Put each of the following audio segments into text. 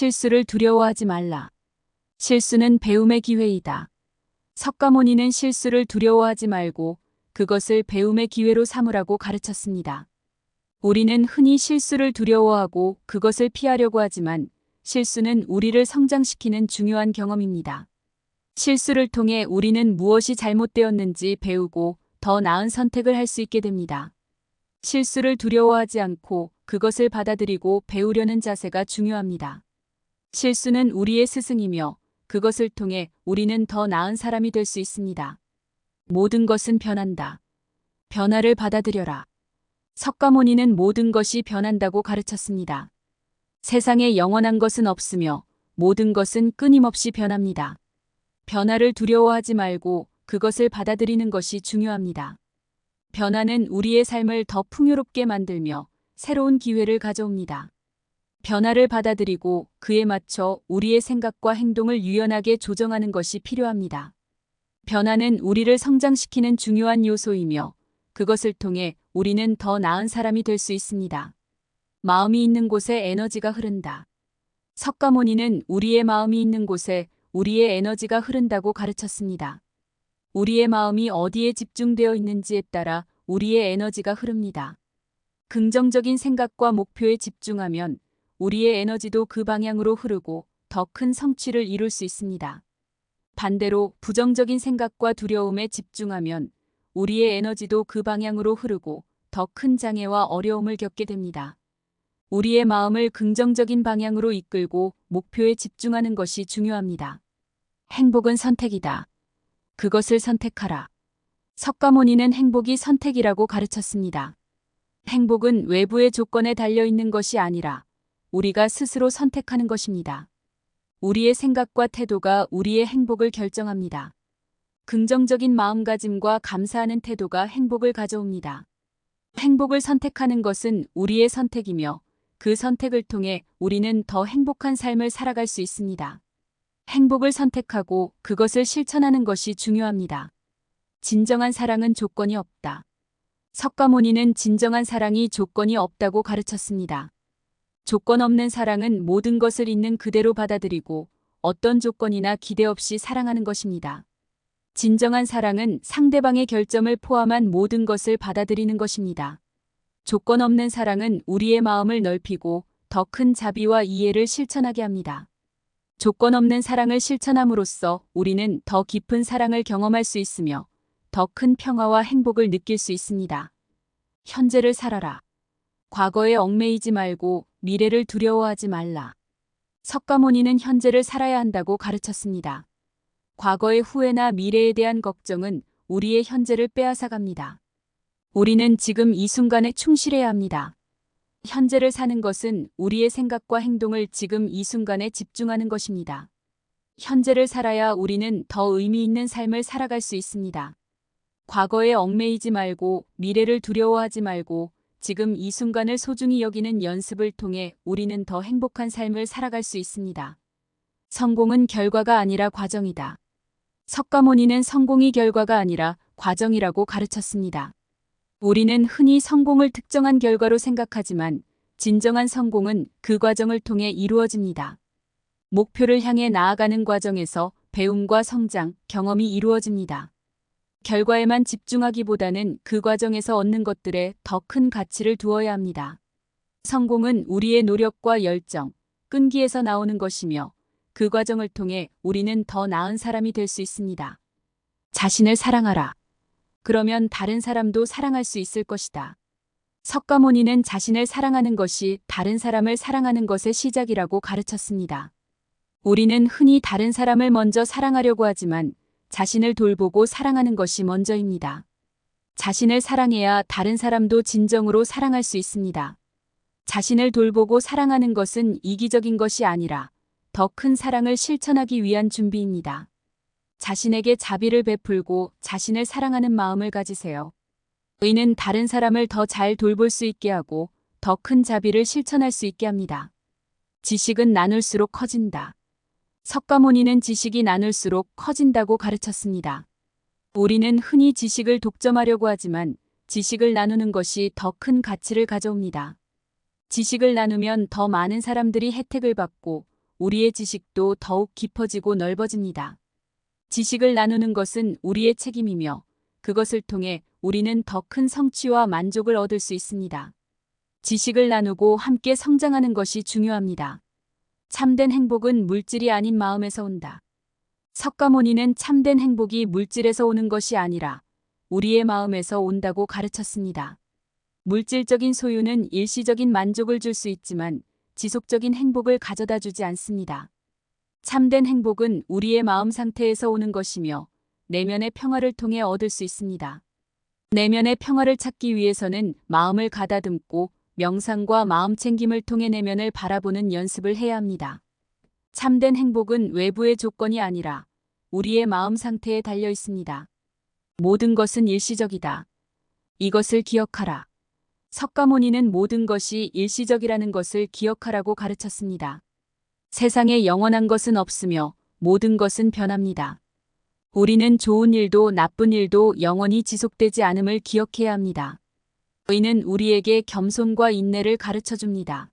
실수를 두려워하지 말라. 실수는 배움의 기회이다. 석가모니는 실수를 두려워하지 말고 그것을 배움의 기회로 삼으라고 가르쳤습니다. 우리는 흔히 실수를 두려워하고 그것을 피하려고 하지만 실수는 우리를 성장시키는 중요한 경험입니다. 실수를 통해 우리는 무엇이 잘못되었는지 배우고 더 나은 선택을 할 수 있게 됩니다. 실수를 두려워하지 않고 그것을 받아들이고 배우려는 자세가 중요합니다. 실수는 우리의 스승이며 그것을 통해 우리는 더 나은 사람이 될 수 있습니다. 모든 것은 변한다. 변화를 받아들여라. 석가모니는 모든 것이 변한다고 가르쳤습니다. 세상에 영원한 것은 없으며 모든 것은 끊임없이 변합니다. 변화를 두려워하지 말고 그것을 받아들이는 것이 중요합니다. 변화는 우리의 삶을 더 풍요롭게 만들며 새로운 기회를 가져옵니다. 변화를 받아들이고 그에 맞춰 우리의 생각과 행동을 유연하게 조정하는 것이 필요합니다. 변화는 우리를 성장시키는 중요한 요소이며 그것을 통해 우리는 더 나은 사람이 될 수 있습니다. 마음이 있는 곳에 에너지가 흐른다. 석가모니는 우리의 마음이 있는 곳에 우리의 에너지가 흐른다고 가르쳤습니다. 우리의 마음이 어디에 집중되어 있는지에 따라 우리의 에너지가 흐릅니다. 긍정적인 생각과 목표에 집중하면 우리의 에너지도 그 방향으로 흐르고 더 큰 성취를 이룰 수 있습니다. 반대로 부정적인 생각과 두려움에 집중하면 우리의 에너지도 그 방향으로 흐르고 더 큰 장애와 어려움을 겪게 됩니다. 우리의 마음을 긍정적인 방향으로 이끌고 목표에 집중하는 것이 중요합니다. 행복은 선택이다. 그것을 선택하라. 석가모니는 행복이 선택이라고 가르쳤습니다. 행복은 외부의 조건에 달려있는 것이 아니라 우리가 스스로 선택하는 것입니다. 우리의 생각과 태도가 우리의 행복을 결정합니다. 긍정적인 마음가짐과 감사하는 태도가 행복을 가져옵니다. 행복을 선택하는 것은 우리의 선택이며 그 선택을 통해 우리는 더 행복한 삶을 살아갈 수 있습니다. 행복을 선택하고 그것을 실천하는 것이 중요합니다. 진정한 사랑은 조건이 없다. 석가모니는 진정한 사랑이 조건이 없다고 가르쳤습니다. 조건 없는 사랑은 모든 것을 있는 그대로 받아들이고 어떤 조건이나 기대 없이 사랑하는 것입니다. 진정한 사랑은 상대방의 결점을 포함한 모든 것을 받아들이는 것입니다. 조건 없는 사랑은 우리의 마음을 넓히고 더 큰 자비와 이해를 실천하게 합니다. 조건 없는 사랑을 실천함으로써 우리는 더 깊은 사랑을 경험할 수 있으며 더 큰 평화와 행복을 느낄 수 있습니다. 현재를 살아라. 과거에 얽매이지 말고 미래를 두려워하지 말라. 석가모니는 현재를 살아야 한다고 가르쳤습니다. 과거의 후회나 미래에 대한 걱정은 우리의 현재를 빼앗아갑니다. 우리는 지금 이 순간에 충실해야 합니다. 현재를 사는 것은 우리의 생각과 행동을 지금 이 순간에 집중하는 것입니다. 현재를 살아야 우리는 더 의미 있는 삶을 살아갈 수 있습니다. 과거에 얽매이지 말고 미래를 두려워하지 말고 지금 이 순간을 소중히 여기는 연습을 통해 우리는 더 행복한 삶을 살아갈 수 있습니다. 성공은 결과가 아니라 과정이다. 석가모니는 성공이 결과가 아니라 과정이라고 가르쳤습니다. 우리는 흔히 성공을 특정한 결과로 생각하지만 진정한 성공은 그 과정을 통해 이루어집니다. 목표를 향해 나아가는 과정에서 배움과 성장, 경험이 이루어집니다. 결과에만 집중하기보다는 그 과정에서 얻는 것들에 더 큰 가치를 두어야 합니다. 성공은 우리의 노력과 열정, 끈기에서 나오는 것이며 그 과정을 통해 우리는 더 나은 사람이 될 수 있습니다. 자신을 사랑하라. 그러면 다른 사람도 사랑할 수 있을 것이다. 석가모니는 자신을 사랑하는 것이 다른 사람을 사랑하는 것의 시작이라고 가르쳤습니다. 우리는 흔히 다른 사람을 먼저 사랑하려고 하지만 자신을 돌보고 사랑하는 것이 먼저입니다. 자신을 사랑해야 다른 사람도 진정으로 사랑할 수 있습니다. 자신을 돌보고 사랑하는 것은 이기적인 것이 아니라 더 큰 사랑을 실천하기 위한 준비입니다. 자신에게 자비를 베풀고 자신을 사랑하는 마음을 가지세요. 의는 다른 사람을 더 잘 돌볼 수 있게 하고 더 큰 자비를 실천할 수 있게 합니다. 지식은 나눌수록 커진다. 석가모니는 지식이 나눌수록 커진다고 가르쳤습니다. 우리는 흔히 지식을 독점하려고 하지만 지식을 나누는 것이 더 큰 가치를 가져옵니다. 지식을 나누면 더 많은 사람들이 혜택을 받고 우리의 지식도 더욱 깊어지고 넓어집니다. 지식을 나누는 것은 우리의 책임이며 그것을 통해 우리는 더 큰 성취와 만족을 얻을 수 있습니다. 지식을 나누고 함께 성장하는 것이 중요합니다. 참된 행복은 물질이 아닌 마음에서 온다. 석가모니는 참된 행복이 물질에서 오는 것이 아니라 우리의 마음에서 온다고 가르쳤습니다. 물질적인 소유는 일시적인 만족을 줄 수 있지만 지속적인 행복을 가져다 주지 않습니다. 참된 행복은 우리의 마음 상태에서 오는 것이며 내면의 평화를 통해 얻을 수 있습니다. 내면의 평화를 찾기 위해서는 마음을 가다듬고 명상과 마음 챙김을 통해 내면을 바라보는 연습을 해야 합니다. 참된 행복은 외부의 조건이 아니라 우리의 마음 상태에 달려 있습니다. 모든 것은 일시적이다. 이것을 기억하라. 석가모니는 모든 것이 일시적이라는 것을 기억하라고 가르쳤습니다. 세상에 영원한 것은 없으며 모든 것은 변합니다. 우리는 좋은 일도 나쁜 일도 영원히 지속되지 않음을 기억해야 합니다. 의는 우리에게 겸손과 인내를 가르쳐줍니다.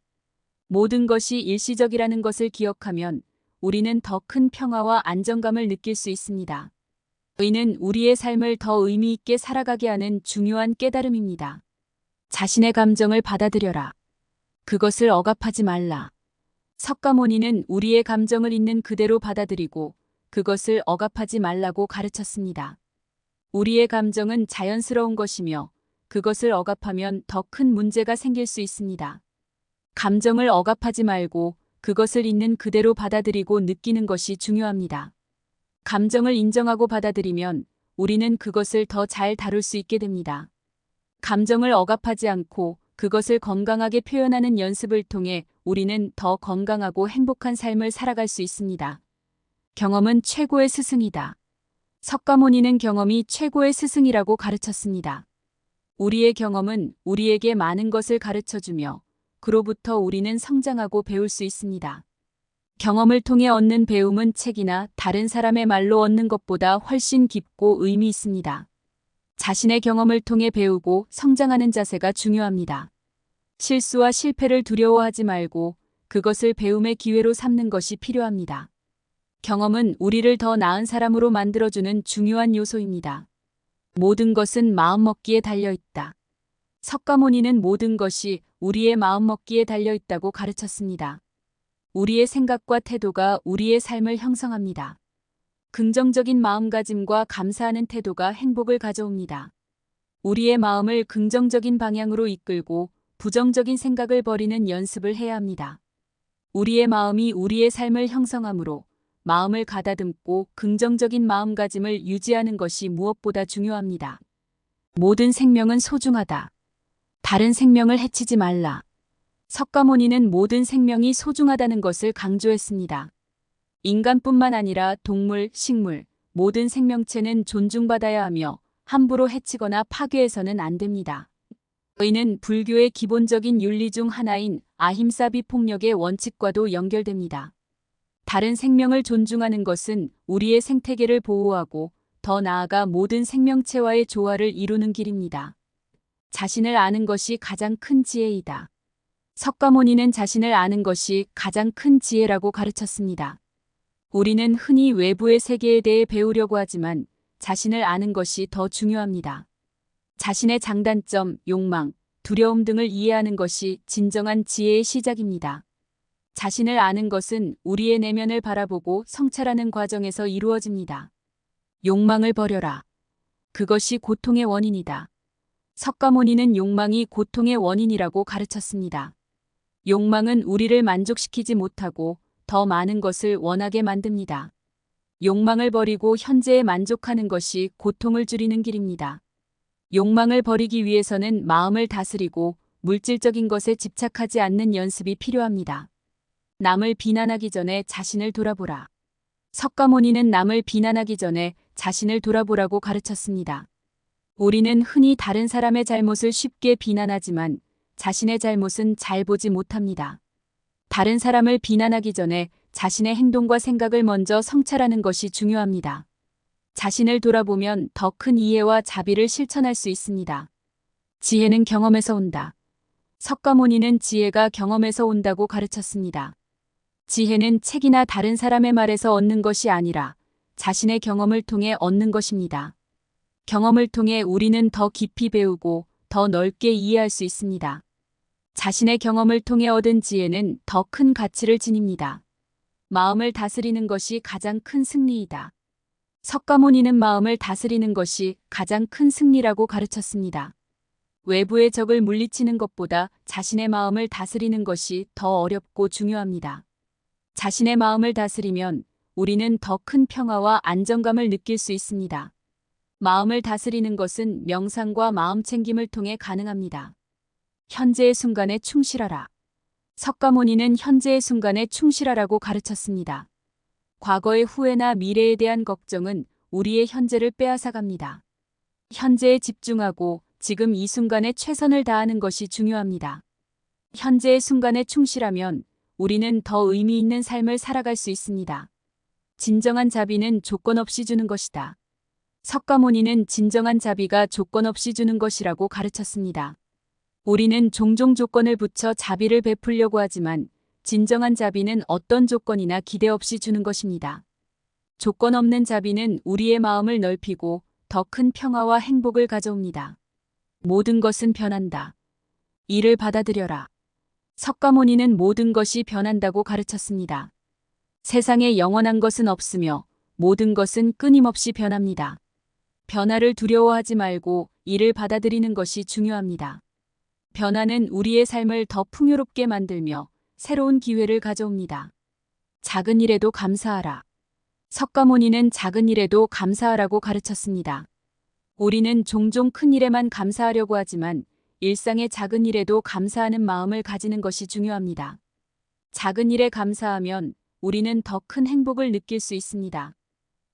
모든 것이 일시적이라는 것을 기억하면 우리는 더 큰 평화와 안정감을 느낄 수 있습니다. 의는 우리의 삶을 더 의미 있게 살아가게 하는 중요한 깨달음입니다. 자신의 감정을 받아들여라. 그것을 억압하지 말라. 석가모니는 우리의 감정을 있는 그대로 받아들이고 그것을 억압하지 말라고 가르쳤습니다. 우리의 감정은 자연스러운 것이며 그것을 억압하면 더 큰 문제가 생길 수 있습니다. 감정을 억압하지 말고 그것을 있는 그대로 받아들이고 느끼는 것이 중요합니다. 감정을 인정하고 받아들이면 우리는 그것을 더 잘 다룰 수 있게 됩니다. 감정을 억압하지 않고 그것을 건강하게 표현하는 연습을 통해 우리는 더 건강하고 행복한 삶을 살아갈 수 있습니다. 경험은 최고의 스승이다. 석가모니는 경험이 최고의 스승이라고 가르쳤습니다. 우리의 경험은 우리에게 많은 것을 가르쳐주며 그로부터 우리는 성장하고 배울 수 있습니다. 경험을 통해 얻는 배움은 책이나 다른 사람의 말로 얻는 것보다 훨씬 깊고 의미 있습니다. 자신의 경험을 통해 배우고 성장하는 자세가 중요합니다. 실수와 실패를 두려워하지 말고 그것을 배움의 기회로 삼는 것이 필요합니다. 경험은 우리를 더 나은 사람으로 만들어주는 중요한 요소입니다. 모든 것은 마음먹기에 달려있다. 석가모니는 모든 것이 우리의 마음먹기에 달려있다고 가르쳤습니다. 우리의 생각과 태도가 우리의 삶을 형성합니다. 긍정적인 마음가짐과 감사하는 태도가 행복을 가져옵니다. 우리의 마음을 긍정적인 방향으로 이끌고 부정적인 생각을 버리는 연습을 해야 합니다. 우리의 마음이 우리의 삶을 형성하므로 마음을 가다듬고 긍정적인 마음가짐을 유지하는 것이 무엇보다 중요합니다. 모든 생명은 소중하다. 다른 생명을 해치지 말라. 석가모니는 모든 생명이 소중하다는 것을 강조했습니다. 인간뿐만 아니라 동물, 식물, 모든 생명체는 존중받아야 하며 함부로 해치거나 파괴해서는 안 됩니다. 의는 불교의 기본적인 윤리 중 하나인 아힘사 비폭력의 원칙과도 연결됩니다. 다른 생명을 존중하는 것은 우리의 생태계를 보호하고 더 나아가 모든 생명체와의 조화를 이루는 길입니다. 자신을 아는 것이 가장 큰 지혜이다. 석가모니는 자신을 아는 것이 가장 큰 지혜라고 가르쳤습니다. 우리는 흔히 외부의 세계에 대해 배우려고 하지만 자신을 아는 것이 더 중요합니다. 자신의 장단점, 욕망, 두려움 등을 이해하는 것이 진정한 지혜의 시작입니다. 자신을 아는 것은 우리의 내면을 바라보고 성찰하는 과정에서 이루어집니다. 욕망을 버려라. 그것이 고통의 원인이다. 석가모니는 욕망이 고통의 원인이라고 가르쳤습니다. 욕망은 우리를 만족시키지 못하고 더 많은 것을 원하게 만듭니다. 욕망을 버리고 현재에 만족하는 것이 고통을 줄이는 길입니다. 욕망을 버리기 위해서는 마음을 다스리고 물질적인 것에 집착하지 않는 연습이 필요합니다. 남을 비난하기 전에 자신을 돌아보라. 석가모니는 남을 비난하기 전에 자신을 돌아보라고 가르쳤습니다. 우리는 흔히 다른 사람의 잘못을 쉽게 비난하지만 자신의 잘못은 잘 보지 못합니다. 다른 사람을 비난하기 전에 자신의 행동과 생각을 먼저 성찰하는 것이 중요합니다. 자신을 돌아보면 더 큰 이해와 자비를 실천할 수 있습니다. 지혜는 경험에서 온다. 석가모니는 지혜가 경험에서 온다고 가르쳤습니다. 지혜는 책이나 다른 사람의 말에서 얻는 것이 아니라 자신의 경험을 통해 얻는 것입니다. 경험을 통해 우리는 더 깊이 배우고 더 넓게 이해할 수 있습니다. 자신의 경험을 통해 얻은 지혜는 더 큰 가치를 지닙니다. 마음을 다스리는 것이 가장 큰 승리이다. 석가모니는 마음을 다스리는 것이 가장 큰 승리라고 가르쳤습니다. 외부의 적을 물리치는 것보다 자신의 마음을 다스리는 것이 더 어렵고 중요합니다. 자신의 마음을 다스리면 우리는 더 큰 평화와 안정감을 느낄 수 있습니다. 마음을 다스리는 것은 명상과 마음챙김을 통해 가능합니다. 현재의 순간에 충실하라. 석가모니는 현재의 순간에 충실하라고 가르쳤습니다. 과거의 후회나 미래에 대한 걱정은 우리의 현재를 빼앗아갑니다. 현재에 집중하고 지금 이 순간에 최선을 다하는 것이 중요합니다. 현재의 순간에 충실하면 우리는 더 의미 있는 삶을 살아갈 수 있습니다. 진정한 자비는 조건 없이 주는 것이다. 석가모니는 진정한 자비가 조건 없이 주는 것이라고 가르쳤습니다. 우리는 종종 조건을 붙여 자비를 베풀려고 하지만 진정한 자비는 어떤 조건이나 기대 없이 주는 것입니다. 조건 없는 자비는 우리의 마음을 넓히고 더 큰 평화와 행복을 가져옵니다. 모든 것은 변한다. 이를 받아들여라. 석가모니는 모든 것이 변한다고 가르쳤습니다. 세상에 영원한 것은 없으며 모든 것은 끊임없이 변합니다. 변화를 두려워하지 말고 이를 받아들이는 것이 중요합니다. 변화는 우리의 삶을 더 풍요롭게 만들며 새로운 기회를 가져옵니다. 작은 일에도 감사하라. 석가모니는 작은 일에도 감사하라고 가르쳤습니다. 우리는 종종 큰 일에만 감사하려고 하지만 일상의 작은 일에도 감사하는 마음을 가지는 것이 중요합니다. 작은 일에 감사하면 우리는 더 큰 행복을 느낄 수 있습니다.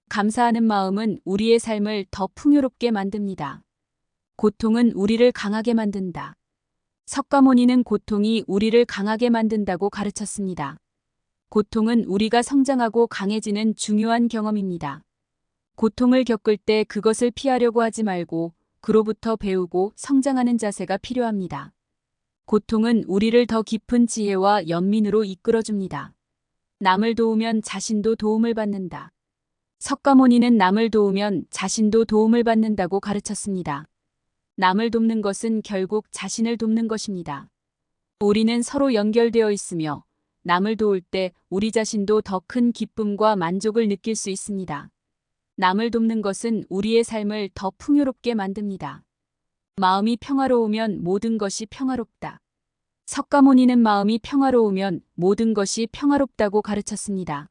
감사하는 마음은 우리의 삶을 더 풍요롭게 만듭니다. 고통은 우리를 강하게 만든다. 석가모니는 고통이 우리를 강하게 만든다고 가르쳤습니다. 고통은 우리가 성장하고 강해지는 중요한 경험입니다. 고통을 겪을 때 그것을 피하려고 하지 말고 그로부터 배우고 성장하는 자세가 필요합니다. 고통은 우리를 더 깊은 지혜와 연민으로 이끌어줍니다. 남을 도우면 자신도 도움을 받는다. 석가모니는 남을 도우면 자신도 도움을 받는다고 가르쳤습니다. 남을 돕는 것은 결국 자신을 돕는 것입니다. 우리는 서로 연결되어 있으며 남을 도울 때 우리 자신도 더 큰 기쁨과 만족을 느낄 수 있습니다. 남을 돕는 것은 우리의 삶을 더 풍요롭게 만듭니다. 마음이 평화로우면 모든 것이 평화롭다. 석가모니는 마음이 평화로우면 모든 것이 평화롭다고 가르쳤습니다.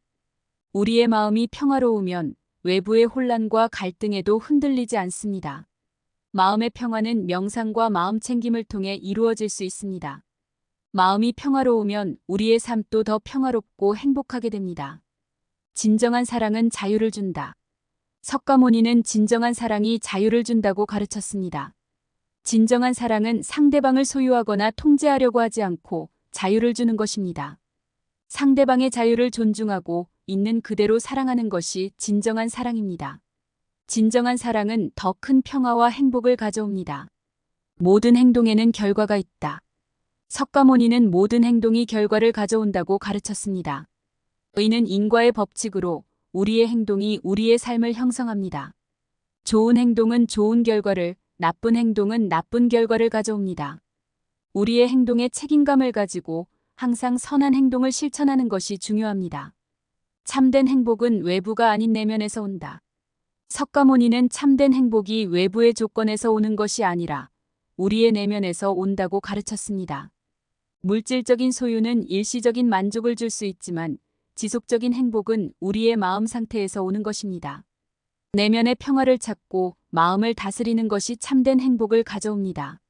우리의 마음이 평화로우면 외부의 혼란과 갈등에도 흔들리지 않습니다. 마음의 평화는 명상과 마음챙김을 통해 이루어질 수 있습니다. 마음이 평화로우면 우리의 삶도 더 평화롭고 행복하게 됩니다. 진정한 사랑은 자유를 준다. 석가모니는 진정한 사랑이 자유를 준다고 가르쳤습니다. 진정한 사랑은 상대방을 소유하거나 통제하려고 하지 않고 자유를 주는 것입니다. 상대방의 자유를 존중하고 있는 그대로 사랑하는 것이 진정한 사랑입니다. 진정한 사랑은 더 큰 평화와 행복을 가져옵니다. 모든 행동에는 결과가 있다. 석가모니는 모든 행동이 결과를 가져온다고 가르쳤습니다. 의는 인과의 법칙으로 우리의 행동이 우리의 삶을 형성합니다. 좋은 행동은 좋은 결과를, 나쁜 행동은 나쁜 결과를 가져옵니다. 우리의 행동에 책임감을 가지고 항상 선한 행동을 실천하는 것이 중요합니다. 참된 행복은 외부가 아닌 내면에서 온다. 석가모니는 참된 행복이 외부의 조건에서 오는 것이 아니라 우리의 내면에서 온다고 가르쳤습니다. 물질적인 소유는 일시적인 만족을 줄 수 있지만 지속적인 행복은 우리의 마음 상태에서 오는 것입니다. 내면의 평화를 찾고 마음을 다스리는 것이 참된 행복을 가져옵니다.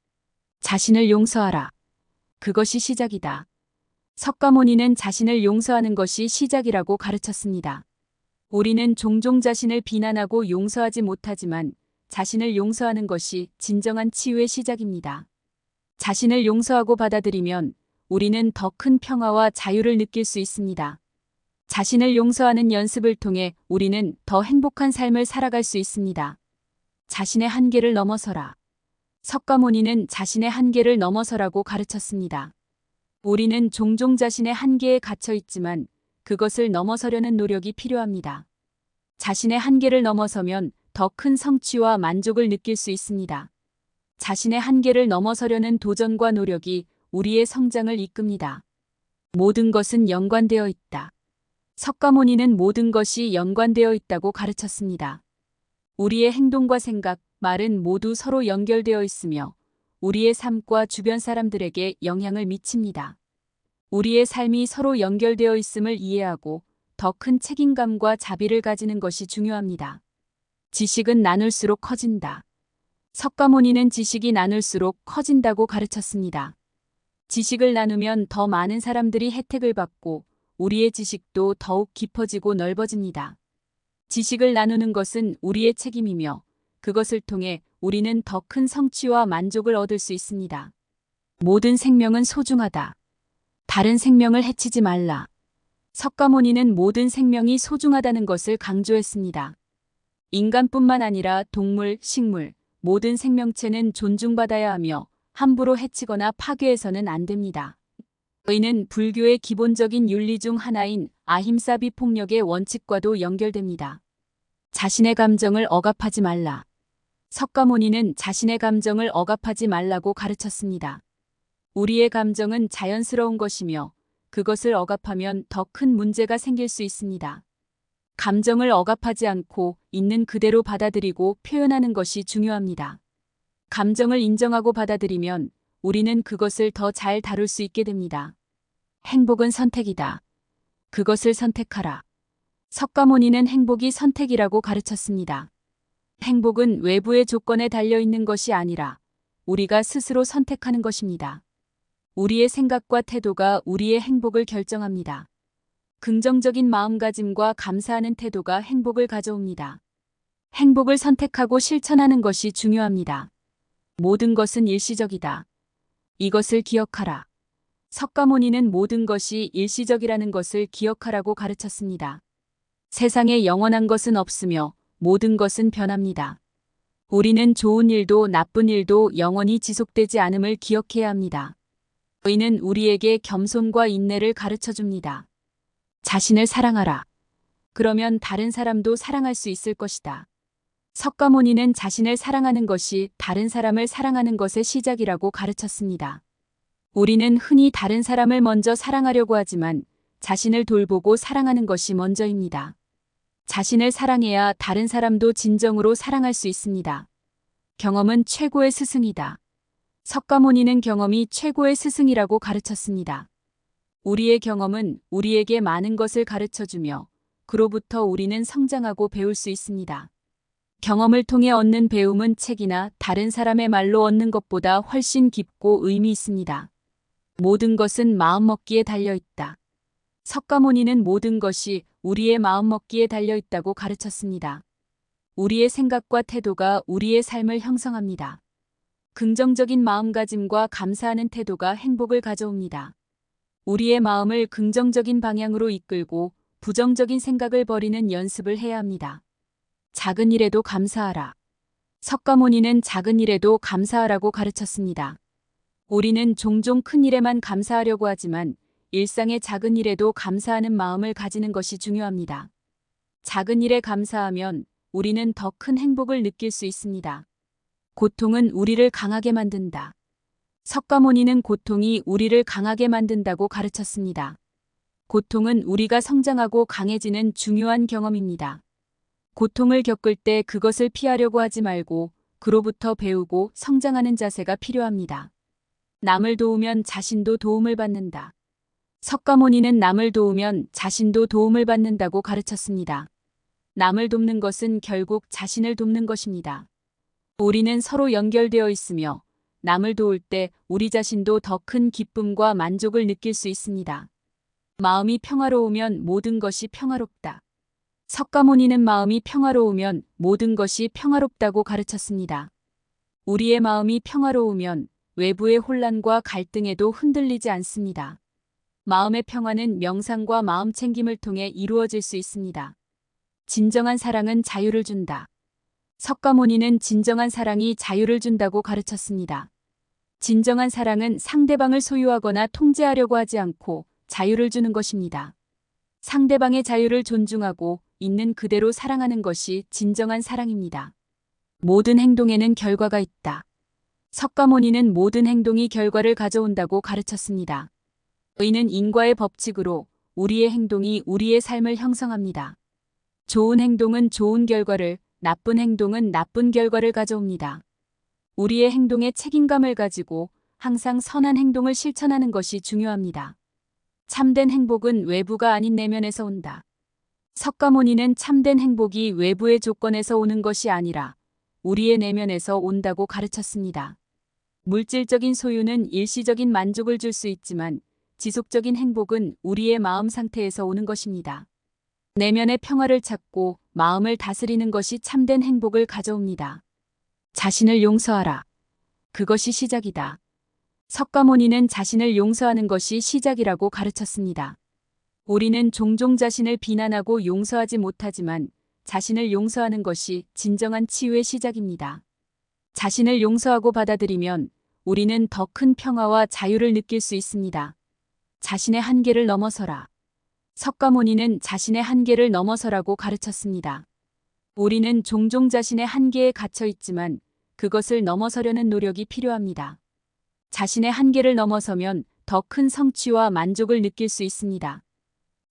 자신을 용서하라. 그것이 시작이다. 석가모니는 자신을 용서하는 것이 시작이라고 가르쳤습니다. 우리는 종종 자신을 비난하고 용서하지 못하지만 자신을 용서하는 것이 진정한 치유의 시작입니다. 자신을 용서하고 받아들이면 우리는 더 큰 평화와 자유를 느낄 수 있습니다. 자신을 용서하는 연습을 통해 우리는 더 행복한 삶을 살아갈 수 있습니다. 자신의 한계를 넘어서라. 석가모니는 자신의 한계를 넘어서라고 가르쳤습니다. 우리는 종종 자신의 한계에 갇혀 있지만 그것을 넘어서려는 노력이 필요합니다. 자신의 한계를 넘어서면 더 큰 성취와 만족을 느낄 수 있습니다. 자신의 한계를 넘어서려는 도전과 노력이 우리의 성장을 이끕니다. 모든 것은 연관되어 있다. 석가모니는 모든 것이 연관되어 있다고 가르쳤습니다. 우리의 행동과 생각, 말은 모두 서로 연결되어 있으며 우리의 삶과 주변 사람들에게 영향을 미칩니다. 우리의 삶이 서로 연결되어 있음을 이해하고 더 큰 책임감과 자비를 가지는 것이 중요합니다. 지식은 나눌수록 커진다. 석가모니는 지식이 나눌수록 커진다고 가르쳤습니다. 지식을 나누면 더 많은 사람들이 혜택을 받고 우리의 지식도 더욱 깊어지고 넓어집니다. 지식을 나누는 것은 우리의 책임이며 그것을 통해 우리는 더 큰 성취와 만족을 얻을 수 있습니다. 모든 생명은 소중하다. 다른 생명을 해치지 말라. 석가모니는 모든 생명이 소중하다는 것을 강조했습니다. 인간뿐만 아니라 동물, 식물, 모든 생명체는 존중받아야 하며 함부로 해치거나 파괴해서는 안 됩니다. 이는 불교의 기본적인 윤리 중 하나인 아힘사 비폭력의 원칙과도 연결됩니다. 자신의 감정을 억압하지 말라. 석가모니는 자신의 감정을 억압하지 말라고 가르쳤습니다. 우리의 감정은 자연스러운 것이며 그것을 억압하면 더 큰 문제가 생길 수 있습니다. 감정을 억압하지 않고 있는 그대로 받아들이고 표현하는 것이 중요합니다. 감정을 인정하고 받아들이면 우리는 그것을 더 잘 다룰 수 있게 됩니다. 행복은 선택이다. 그것을 선택하라. 석가모니는 행복이 선택이라고 가르쳤습니다. 행복은 외부의 조건에 달려 있는 것이 아니라 우리가 스스로 선택하는 것입니다. 우리의 생각과 태도가 우리의 행복을 결정합니다. 긍정적인 마음가짐과 감사하는 태도가 행복을 가져옵니다. 행복을 선택하고 실천하는 것이 중요합니다. 모든 것은 일시적이다. 이것을 기억하라. 석가모니는 모든 것이 일시적이라는 것을 기억하라고 가르쳤습니다. 세상에 영원한 것은 없으며 모든 것은 변합니다. 우리는 좋은 일도 나쁜 일도 영원히 지속되지 않음을 기억해야 합니다. 이는 우리에게 겸손과 인내를 가르쳐 줍니다. 자신을 사랑하라. 그러면 다른 사람도 사랑할 수 있을 것이다. 석가모니는 자신을 사랑하는 것이 다른 사람을 사랑하는 것의 시작이라고 가르쳤습니다. 우리는 흔히 다른 사람을 먼저 사랑하려고 하지만 자신을 돌보고 사랑하는 것이 먼저입니다. 자신을 사랑해야 다른 사람도 진정으로 사랑할 수 있습니다. 경험은 최고의 스승이다. 석가모니는 경험이 최고의 스승이라고 가르쳤습니다. 우리의 경험은 우리에게 많은 것을 가르쳐주며 그로부터 우리는 성장하고 배울 수 있습니다. 경험을 통해 얻는 배움은 책이나 다른 사람의 말로 얻는 것보다 훨씬 깊고 의미 있습니다. 모든 것은 마음먹기에 달려있다. 석가모니는 모든 것이 우리의 마음먹기에 달려있다고 가르쳤습니다. 우리의 생각과 태도가 우리의 삶을 형성합니다. 긍정적인 마음가짐과 감사하는 태도가 행복을 가져옵니다. 우리의 마음을 긍정적인 방향으로 이끌고 부정적인 생각을 버리는 연습을 해야 합니다. 작은 일에도 감사하라. 석가모니는 작은 일에도 감사하라고 가르쳤습니다. 우리는 종종 큰 일에만 감사하려고 하지만 일상의 작은 일에도 감사하는 마음을 가지는 것이 중요합니다. 작은 일에 감사하면 우리는 더 큰 행복을 느낄 수 있습니다. 고통은 우리를 강하게 만든다. 석가모니는 고통이 우리를 강하게 만든다고 가르쳤습니다. 고통은 우리가 성장하고 강해지는 중요한 경험입니다. 고통을 겪을 때 그것을 피하려고 하지 말고 그로부터 배우고 성장하는 자세가 필요합니다. 남을 도우면 자신도 도움을 받는다. 석가모니는 남을 도우면 자신도 도움을 받는다고 가르쳤습니다. 남을 돕는 것은 결국 자신을 돕는 것입니다. 우리는 서로 연결되어 있으며 남을 도울 때 우리 자신도 더 큰 기쁨과 만족을 느낄 수 있습니다. 마음이 평화로우면 모든 것이 평화롭다. 석가모니는 마음이 평화로우면 모든 것이 평화롭다고 가르쳤습니다. 우리의 마음이 평화로우면 외부의 혼란과 갈등에도 흔들리지 않습니다. 마음의 평화는 명상과 마음 챙김을 통해 이루어질 수 있습니다. 진정한 사랑은 자유를 준다. 석가모니는 진정한 사랑이 자유를 준다고 가르쳤습니다. 진정한 사랑은 상대방을 소유하거나 통제하려고 하지 않고 자유를 주는 것입니다. 상대방의 자유를 존중하고 있는 그대로 사랑하는 것이 진정한 사랑입니다. 모든 행동에는 결과가 있다. 석가모니는 모든 행동이 결과를 가져온다고 가르쳤습니다. 의는 인과의 법칙으로 우리의 행동이 우리의 삶을 형성합니다. 좋은 행동은 좋은 결과를, 나쁜 행동은 나쁜 결과를 가져옵니다. 우리의 행동에 책임감을 가지고 항상 선한 행동을 실천하는 것이 중요합니다. 참된 행복은 외부가 아닌 내면에서 온다. 석가모니는 참된 행복이 외부의 조건에서 오는 것이 아니라 우리의 내면에서 온다고 가르쳤습니다. 물질적인 소유는 일시적인 만족을 줄 수 있지만 지속적인 행복은 우리의 마음 상태에서 오는 것입니다. 내면의 평화를 찾고 마음을 다스리는 것이 참된 행복을 가져옵니다. 자신을 용서하라. 그것이 시작이다. 석가모니는 자신을 용서하는 것이 시작이라고 가르쳤습니다. 우리는 종종 자신을 비난하고 용서하지 못하지만 자신을 용서하는 것이 진정한 치유의 시작입니다. 자신을 용서하고 받아들이면 우리는 더 큰 평화와 자유를 느낄 수 있습니다. 자신의 한계를 넘어서라. 석가모니는 자신의 한계를 넘어서라고 가르쳤습니다. 우리는 종종 자신의 한계에 갇혀 있지만 그것을 넘어서려는 노력이 필요합니다. 자신의 한계를 넘어서면 더 큰 성취와 만족을 느낄 수 있습니다.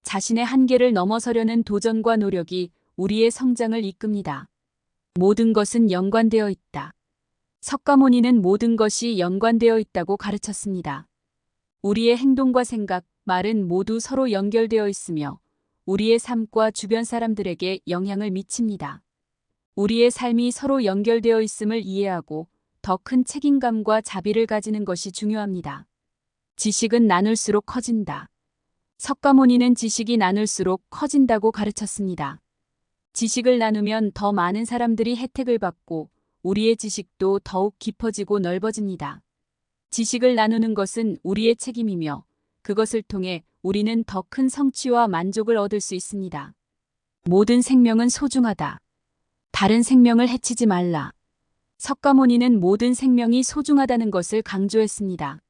자신의 한계를 넘어서려는 도전과 노력이 우리의 성장을 이끕니다. 모든 것은 연관되어 있다. 석가모니는 모든 것이 연관되어 있다고 가르쳤습니다. 우리의 행동과 생각, 말은 모두 서로 연결되어 있으며 우리의 삶과 주변 사람들에게 영향을 미칩니다. 우리의 삶이 서로 연결되어 있음을 이해하고 더 큰 책임감과 자비를 가지는 것이 중요합니다. 지식은 나눌수록 커진다. 석가모니는 지식이 나눌수록 커진다고 가르쳤습니다. 지식을 나누면 더 많은 사람들이 혜택을 받고 우리의 지식도 더욱 깊어지고 넓어집니다. 지식을 나누는 것은 우리의 책임이며 그것을 통해 우리는 더 큰 성취와 만족을 얻을 수 있습니다. 모든 생명은 소중하다. 다른 생명을 해치지 말라. 석가모니는 모든 생명이 소중하다는 것을 강조했습니다.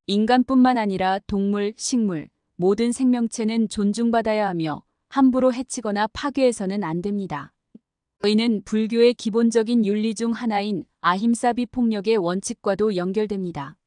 인간뿐만 아니라 동물, 식물, 모든 생명체는 존중받아야 하며 함부로 해치거나 파괴해서는 안 됩니다. 의는 불교의 기본적인 윤리 중 하나인 아힘사 비폭력의 원칙과도 연결됩니다.